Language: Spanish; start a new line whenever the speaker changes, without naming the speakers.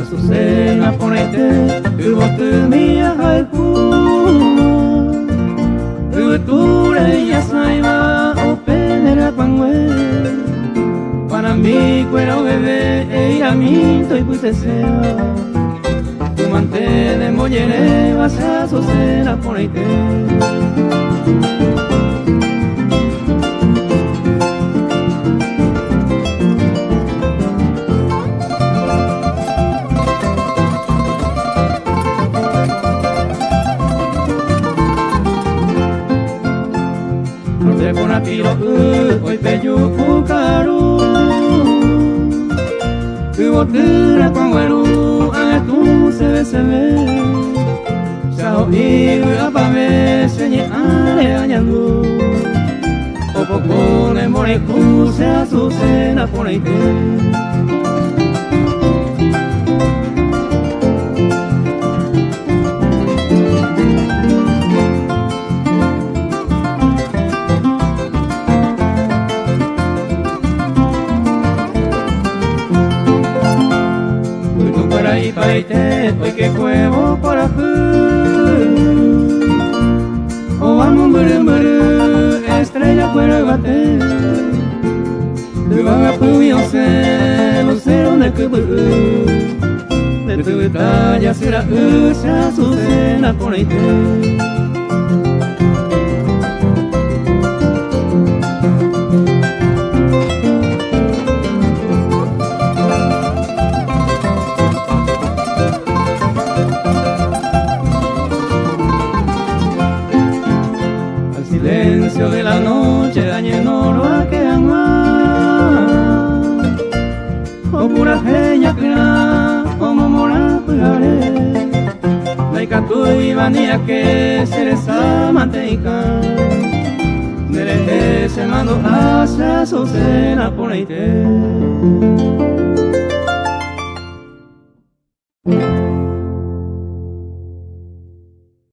Azucena ponete, mía al ya saiba o penera pangue para mí cuero bebé e a mí estoy pues deseo tu mantene mollere vas a Azucena ponete. Pona piro hoy peyo pukaru Ubotura pangueru a tu se ve Sao iu apame señe ale añandu Opo pone moreku se Azucena ponete. Y paite, hoy que cuevo para o vamos estrella fuera bate tu van a yo sé donde que de tu talla será se Azucena ponete. Silencio de la noche dañe no lo va a quedar más o pura jeña que como mora pegare laika tu ibanía que se les amanteica derete se mando hacia Azucena ponete.